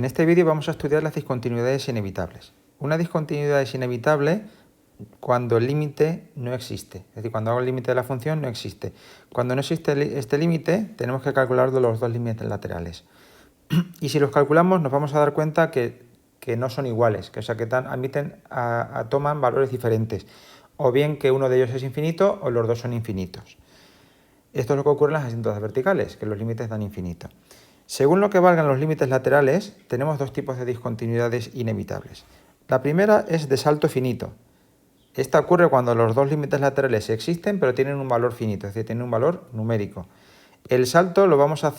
En este vídeo vamos a estudiar las discontinuidades inevitables. Una discontinuidad es inevitable cuando el límite no existe, es decir, cuando hago el límite de la función no existe. Cuando no existe este límite, tenemos que calcular los dos límites laterales. Y si los calculamos, nos vamos a dar cuenta que no son iguales, que toman valores diferentes, o bien que uno de ellos es infinito o los dos son infinitos. Esto es lo que ocurre en las asíntotas verticales, que los límites dan infinito. Según lo que valgan los límites laterales, tenemos dos tipos de discontinuidades inevitables. La primera es de salto finito. Esta ocurre cuando los dos límites laterales existen, pero tienen un valor finito, es decir, tienen un valor numérico. El salto lo vamos a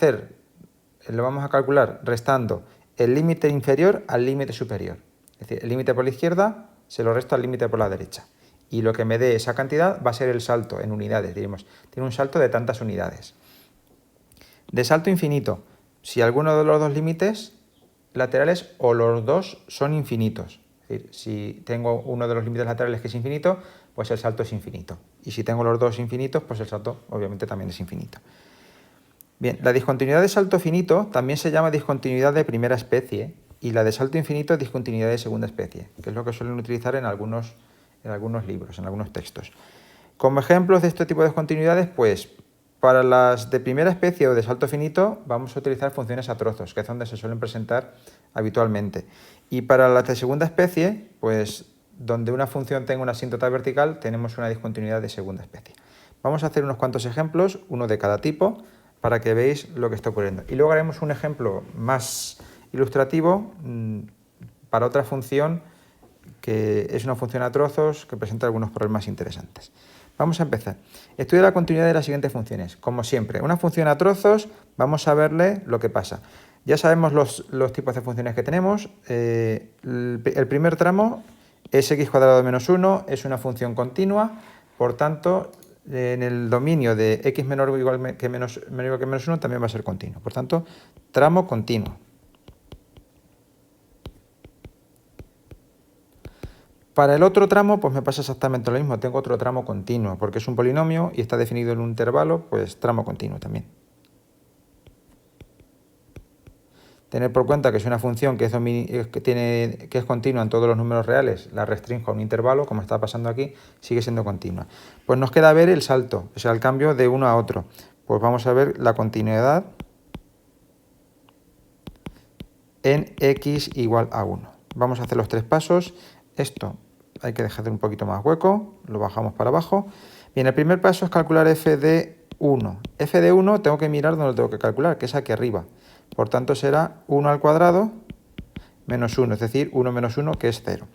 calcular restando el límite inferior al límite superior. Es decir, el límite por la izquierda se lo resto al límite por la derecha. Y lo que me dé esa cantidad va a ser el salto en unidades, diremos. Tiene un salto de tantas unidades. De salto infinito, si alguno de los dos límites laterales o los dos son infinitos. Es decir, si tengo uno de los límites laterales que es infinito, pues el salto es infinito. Y si tengo los dos infinitos, pues el salto obviamente también es infinito. Bien, la discontinuidad de salto finito también se llama discontinuidad de primera especie y la de salto infinito discontinuidad de segunda especie, que es lo que suelen utilizar en algunos libros, en algunos textos. Como ejemplos de este tipo de discontinuidades, pues para las de primera especie o de salto finito vamos a utilizar funciones a trozos, que es donde se suelen presentar habitualmente. Y para las de segunda especie, pues donde una función tenga una asíntota vertical, tenemos una discontinuidad de segunda especie. Vamos a hacer unos cuantos ejemplos, uno de cada tipo, para que veáis lo que está ocurriendo. Y luego haremos un ejemplo más ilustrativo para otra función que es una función a trozos que presenta algunos problemas interesantes. Vamos a empezar. Estudia la continuidad de las siguientes funciones. Como siempre, una función a trozos, vamos a verle lo que pasa. Ya sabemos los tipos de funciones que tenemos. El primer tramo es x² menos 1, es una función continua, por tanto, en el dominio de x menor o igual que menos 1 también va a ser continuo. Por tanto, tramo continuo. Para el otro tramo, pues me pasa exactamente lo mismo. Tengo otro tramo continuo, porque es un polinomio y está definido en un intervalo, pues tramo continuo también. Tener por cuenta que es una función que es continua en todos los números reales, la restringo a un intervalo, como está pasando aquí, sigue siendo continua. Pues nos queda ver el salto, o sea, el cambio de uno a otro. Pues vamos a ver la continuidad en x igual a 1. Vamos a hacer los tres pasos. Esto hay que dejar un poquito más hueco, lo bajamos para abajo. Bien, el primer paso es calcular f de 1. f de 1 tengo que mirar donde lo tengo que calcular, que es aquí arriba. Por tanto será 1 al cuadrado menos 1, es decir, 1 menos 1, que es 0.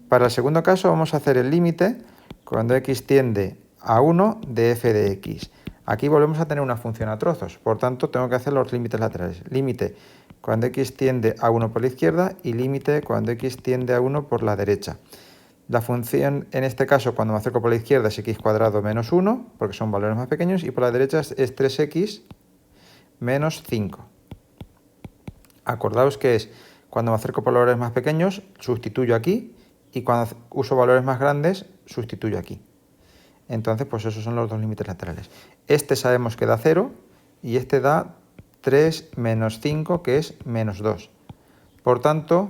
Para el segundo caso vamos a hacer el límite cuando x tiende a 1 de f de x. Aquí volvemos a tener una función a trozos, por tanto tengo que hacer los límites laterales. Límite cuando x tiende a 1 por la izquierda y límite cuando x tiende a 1 por la derecha. La función, en este caso, cuando me acerco por la izquierda es x² menos 1, porque son valores más pequeños, y por la derecha es 3x menos 5. Acordaos que es cuando me acerco por valores más pequeños, sustituyo aquí, y cuando uso valores más grandes, sustituyo aquí. Entonces, pues esos son los dos límites laterales. Este sabemos que da 0, y este da 3 menos 5, que es menos 2. Por tanto,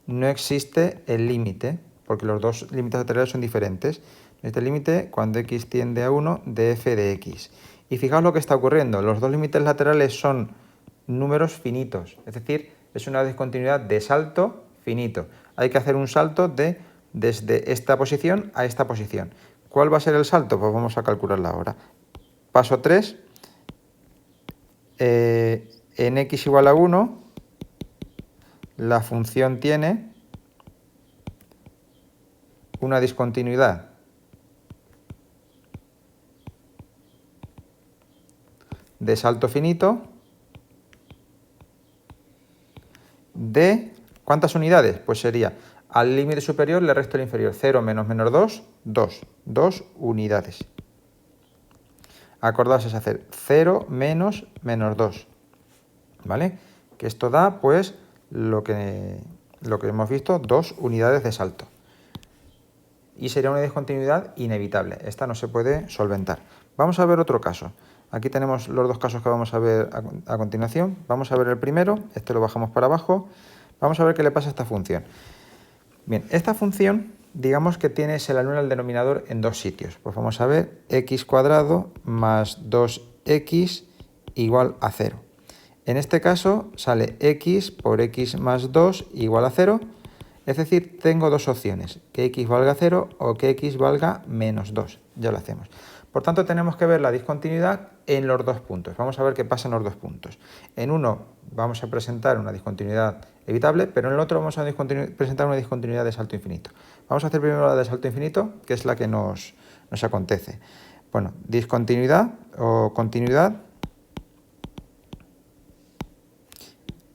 no existe el límite, porque los dos límites laterales son diferentes. Este límite cuando x tiende a 1 de f de x. Y fijaos lo que está ocurriendo. Los dos límites laterales son números finitos, es decir, es una discontinuidad de salto finito. Hay que hacer un salto desde esta posición a esta posición. ¿Cuál va a ser el salto? Pues vamos a calcularla ahora. Paso 3. En x igual a 1, la función tiene una discontinuidad de salto finito de ¿cuántas unidades? Pues sería al límite superior le resto el inferior. 0 menos menos 2, 2. 2 unidades. Acordaos, es hacer 0 menos menos 2. ¿Vale? Que esto da, pues, lo que hemos visto, 2 unidades de salto. Y sería una discontinuidad inevitable. Esta no se puede solventar. Vamos a ver otro caso. Aquí tenemos los dos casos que vamos a ver a continuación. Vamos a ver el primero. Este lo bajamos para abajo. Vamos a ver qué le pasa a esta función. Bien, esta función, digamos que tienes el anula al denominador en dos sitios. Pues vamos a ver, x cuadrado más 2x igual a 0. En este caso sale x por x más 2 igual a 0. Es decir, tengo dos opciones, que x valga 0 o que x valga menos 2. Ya lo hacemos. Por tanto, tenemos que ver la discontinuidad en los dos puntos. Vamos a ver qué pasa en los dos puntos. En uno vamos a presentar una discontinuidad evitable, pero en el otro vamos a presentar una discontinuidad de salto infinito. Vamos a hacer primero la de salto infinito, que es la que nos acontece. Bueno, discontinuidad o continuidad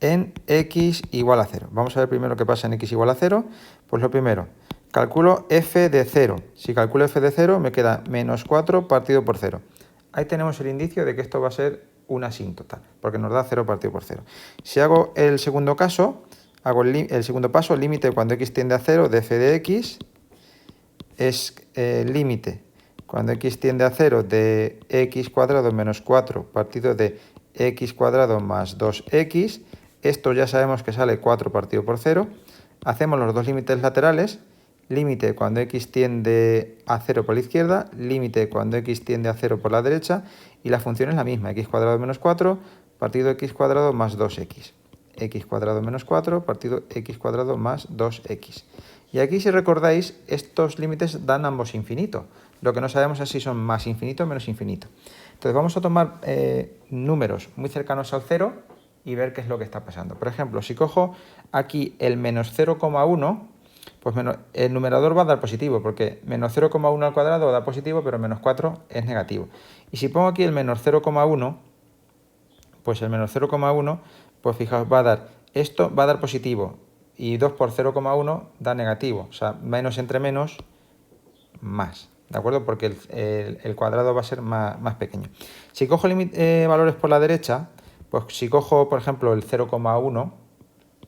en x igual a 0. Vamos a ver primero qué pasa en x igual a 0. Pues lo primero, calculo f de 0. Si calculo f de 0 me queda menos 4 partido por 0. Ahí tenemos el indicio de que esto va a ser una asíntota, porque nos da 0 partido por 0. Si hago el segundo caso, hago el segundo paso, límite cuando x tiende a 0 de f de x, es límite cuando x tiende a 0 de x cuadrado menos 4 partido de x cuadrado más 2x. Esto ya sabemos que sale 4 partido por 0. Hacemos los dos límites laterales. Límite cuando x tiende a 0 por la izquierda, límite cuando x tiende a 0 por la derecha, y la función es la misma, x cuadrado menos 4 partido x cuadrado más 2x. X cuadrado menos 4 partido x cuadrado más 2x. Y aquí, si recordáis, estos límites dan ambos infinito. Lo que no sabemos es si son más infinito o menos infinito. Entonces vamos a tomar números muy cercanos al 0 y ver qué es lo que está pasando. Por ejemplo, si cojo aquí el menos 0,1, pues el numerador va a dar positivo, porque menos 0,1 al cuadrado da positivo, pero menos 4 es negativo. Y si pongo aquí el menos 0,1, pues el menos 0,1, pues fijaos, esto va a dar positivo, y 2 por 0,1 da negativo, o sea, menos entre menos, más. ¿De acuerdo? Porque el cuadrado va a ser más pequeño. Si cojo valores por la derecha, pues si cojo, por ejemplo, el 0,1,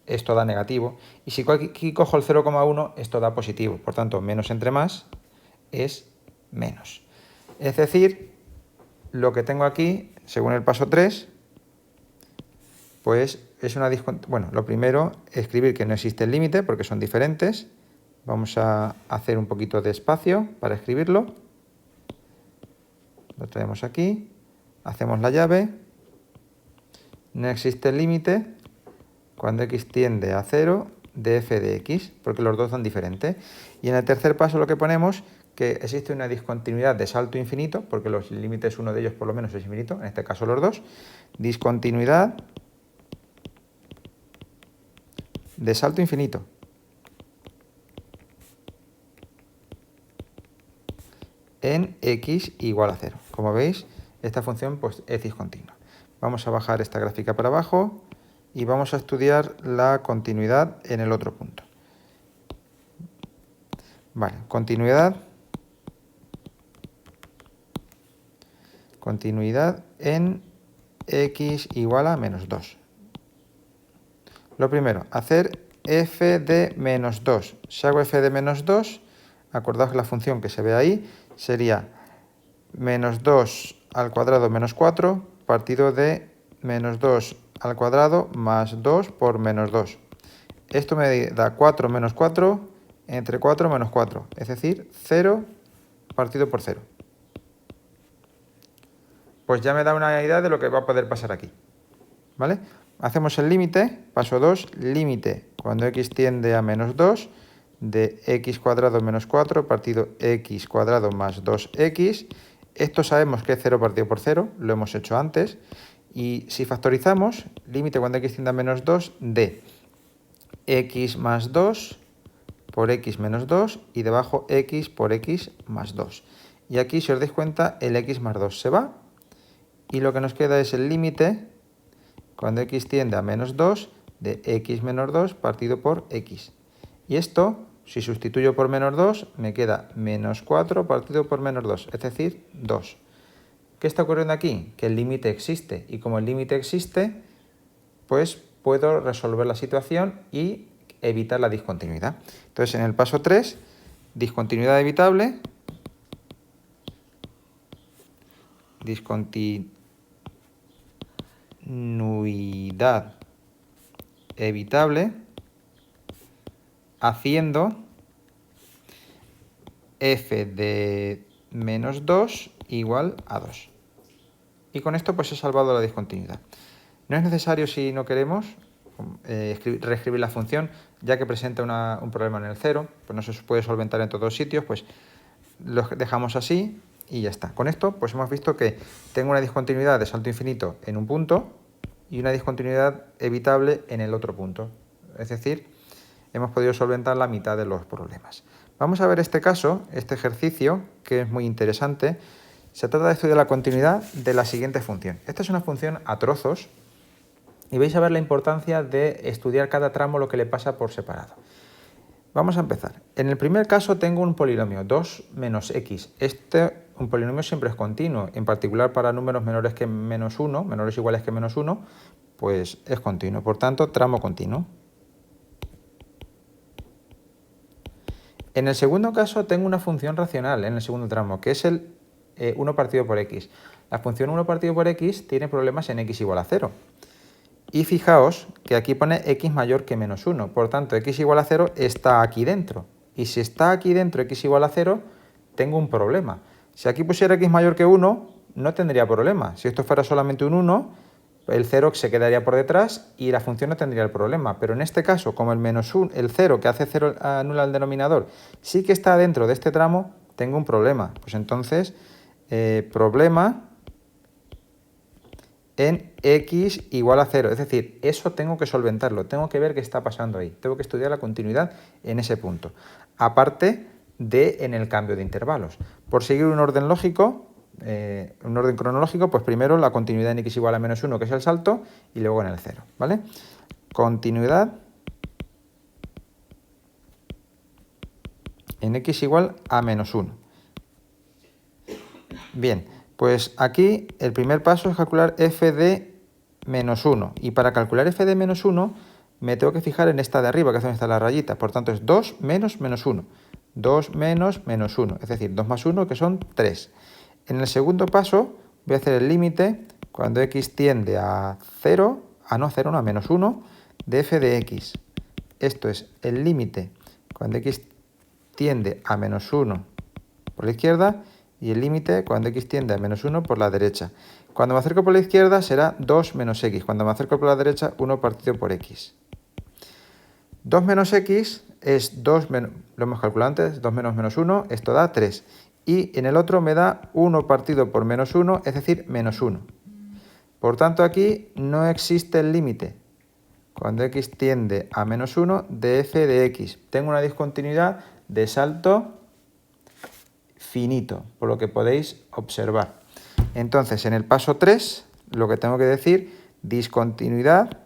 esto da negativo. Y si aquí cojo el 0,1, esto da positivo. Por tanto, menos entre más es menos. Es decir, lo que tengo aquí, según el paso 3, pues es una discontinuidad. Bueno, lo primero, escribir que no existe el límite, porque son diferentes. Vamos a hacer un poquito de espacio para escribirlo. Lo traemos aquí. Hacemos la llave. No existe el límite cuando x tiende a 0 de f de x, porque los dos son diferentes. Y en el tercer paso lo que ponemos, que existe una discontinuidad de salto infinito, porque los límites, uno de ellos por lo menos es infinito, en este caso los dos. Discontinuidad de salto infinito. En x igual a 0. Como veis, esta función pues, es discontinua. Vamos a bajar esta gráfica para abajo y vamos a estudiar la continuidad en el otro punto. Vale, continuidad en x igual a menos 2. Lo primero, hacer f de menos 2. Si hago f de menos 2, acordaos que la función que se ve ahí sería menos 2 al cuadrado menos 4 partido de menos 2 al cuadrado más 2 por menos 2. Esto me da 4 menos 4 entre 4 menos 4, es decir, 0 partido por 0. Pues ya me da una idea de lo que va a poder pasar aquí. ¿Vale? Hacemos el límite, paso 2, límite cuando x tiende a menos 2 de x cuadrado menos 4 partido x cuadrado más 2x. Esto sabemos que es 0 partido por 0, lo hemos hecho antes. Y si factorizamos, límite cuando x tiende a menos 2 de x más 2 por x menos 2 y debajo x por x más 2. Y aquí, si os dais cuenta, el x más 2 se va y lo que nos queda es el límite cuando x tiende a menos 2 de x menos 2 partido por x. Y esto, si sustituyo por menos 2, me queda menos 4 partido por menos 2, es decir, 2. ¿Qué está ocurriendo aquí? Que el límite existe, y como el límite existe, pues puedo resolver la situación y evitar la discontinuidad. Entonces, en el paso 3, discontinuidad evitable, discontinuidad evitable, haciendo f de menos 2 igual a 2. Y con esto pues he salvado la discontinuidad. No es necesario, si no queremos, reescribir la función, ya que presenta un problema en el 0, pues no se puede solventar en todos sitios, pues lo dejamos así y ya está. Con esto pues hemos visto que tengo una discontinuidad de salto infinito en un punto y una discontinuidad evitable en el otro punto. Es decir, hemos podido solventar la mitad de los problemas. Vamos a ver este caso, este ejercicio, que es muy interesante. Se trata de estudiar la continuidad de la siguiente función. Esta es una función a trozos y vais a ver la importancia de estudiar cada tramo lo que le pasa por separado. Vamos a empezar. En el primer caso tengo un polinomio, 2 menos x. Un polinomio siempre es continuo, en particular para números menores que menos 1, menores o iguales que menos 1, pues es continuo. Por tanto, tramo continuo. En el segundo caso tengo una función racional en el segundo tramo, que es el 1 partido por x. La función 1 partido por x tiene problemas en x igual a 0. Y fijaos que aquí pone x mayor que menos 1. Por tanto, x igual a 0 está aquí dentro. Y si está aquí dentro x igual a 0, tengo un problema. Si aquí pusiera x mayor que 1, no tendría problema. Si esto fuera solamente un 1, el 0 se quedaría por detrás y la función no tendría el problema. Pero en este caso, como el menos 1, el 0 que hace 0 anula el denominador, sí que está dentro de este tramo, tengo un problema. Pues entonces, problema en x igual a 0. Es decir, eso tengo que solventarlo, tengo que ver qué está pasando ahí. Tengo que estudiar la continuidad en ese punto. Aparte de en el cambio de intervalos. Por seguir un orden lógico, un orden cronológico, pues primero la continuidad en x igual a menos 1, que es el salto, y luego en el 0, ¿vale? Continuidad en x igual a menos 1. Bien, pues aquí el primer paso es calcular f de menos 1. Y para calcular f de menos 1 me tengo que fijar en esta de arriba, que es donde está la rayita. Por tanto es 2 menos menos 1. 2 menos menos 1. Es decir, 2 más 1, que son 3. En el segundo paso voy a hacer el límite cuando x tiende a 0, a menos 1, de f de x. Esto es el límite cuando x tiende a menos 1 por la izquierda y el límite cuando x tiende a menos 1 por la derecha. Cuando me acerco por la izquierda será 2 menos x. Cuando me acerco por la derecha, 1 partido por x. 2 menos x es 2 menos, lo hemos calculado antes, 2 menos menos 1, esto da 3. Y en el otro me da 1 partido por menos 1, es decir, menos 1. Por tanto, aquí no existe el límite cuando x tiende a menos 1 de f de x. Tengo una discontinuidad de salto finito, por lo que podéis observar. Entonces, en el paso 3, lo que tengo que decir, discontinuidad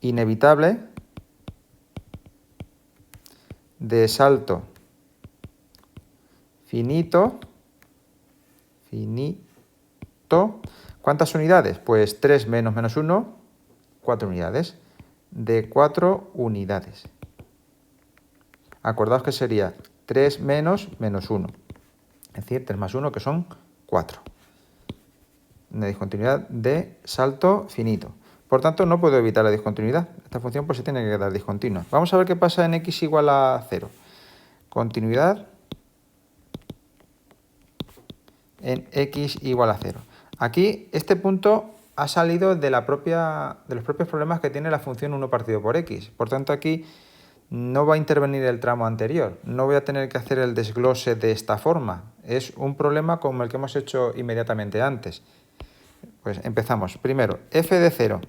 inevitable de salto finito. ¿Cuántas unidades? Pues 3 menos menos 1, 4 unidades. De 4 unidades. Acordaos que sería 3 menos menos 1. Es decir, 3 más 1, que son 4. Una discontinuidad de salto finito. Por tanto, no puedo evitar la discontinuidad. Esta función pues se tiene que quedar discontinua. Vamos a ver qué pasa en x igual a 0. Continuidad en x igual a 0. Aquí este punto ha salido de los propios problemas que tiene la función 1 partido por x. Por tanto, aquí no va a intervenir el tramo anterior. No voy a tener que hacer el desglose de esta forma. Es un problema como el que hemos hecho inmediatamente antes. Pues empezamos. Primero, f de 0.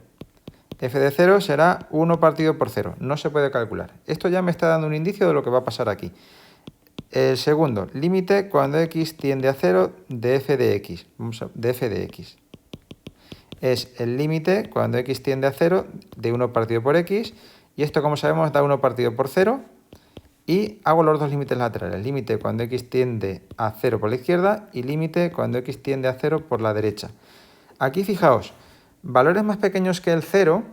F de 0 será 1 partido por 0. No se puede calcular. Esto ya me está dando un indicio de lo que va a pasar aquí. El segundo, límite cuando x tiende a 0 de f de x. De f de x. Es el límite cuando x tiende a 0 de 1 partido por x. Y esto, como sabemos, da 1 partido por 0. Y hago los dos límites laterales. Límite cuando x tiende a 0 por la izquierda y límite cuando x tiende a 0 por la derecha. Aquí fijaos, valores más pequeños que el 0,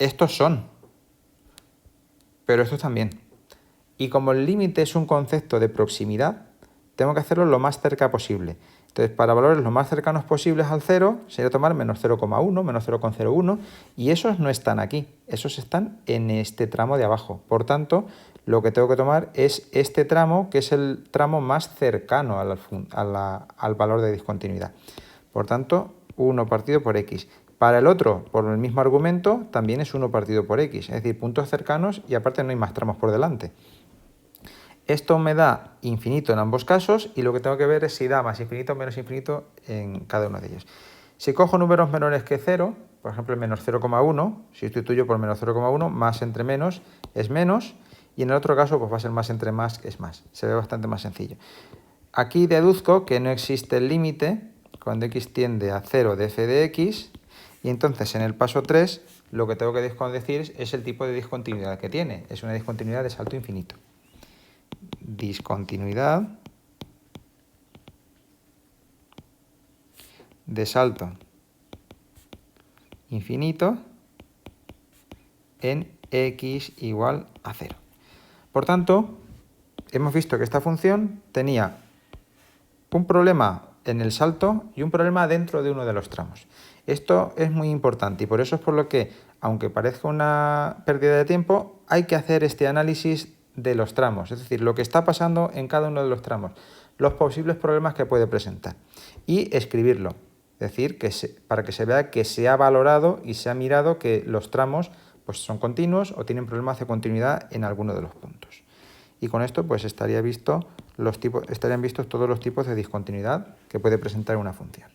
estos son, pero estos también. Y como el límite es un concepto de proximidad, tengo que hacerlo lo más cerca posible. Entonces, para valores lo más cercanos posibles al 0, sería tomar menos 0,1, menos 0,01, y esos no están aquí, esos están en este tramo de abajo. Por tanto, lo que tengo que tomar es este tramo, que es el tramo más cercano al valor de discontinuidad. Por tanto, 1 partido por x. Para el otro, por el mismo argumento, también es 1 partido por x, es decir, puntos cercanos y aparte no hay más tramos por delante. Esto me da infinito en ambos casos y lo que tengo que ver es si da más infinito o menos infinito en cada uno de ellos. Si cojo números menores que 0, por ejemplo el menos 0,1, sustituyo por menos 0,1, más entre menos es menos, y en el otro caso pues va a ser más entre más, que es más. Se ve bastante más sencillo. Aquí deduzco que no existe el límite cuando x tiende a 0 de f de x, y entonces en el paso 3 lo que tengo que decir es el tipo de discontinuidad que tiene. Es una discontinuidad de salto infinito. Discontinuidad de salto infinito en x igual a 0. Por tanto, hemos visto que esta función tenía un problema en el salto y un problema dentro de uno de los tramos. Esto es muy importante y por eso es por lo que, aunque parezca una pérdida de tiempo, hay que hacer este análisis de los tramos, es decir, lo que está pasando en cada uno de los tramos, los posibles problemas que puede presentar y escribirlo, es decir, para que se vea que se ha valorado y se ha mirado que los tramos pues, son continuos o tienen problemas de continuidad en alguno de los puntos. Y con esto pues estarían vistos todos los tipos de discontinuidad que puede presentar una función.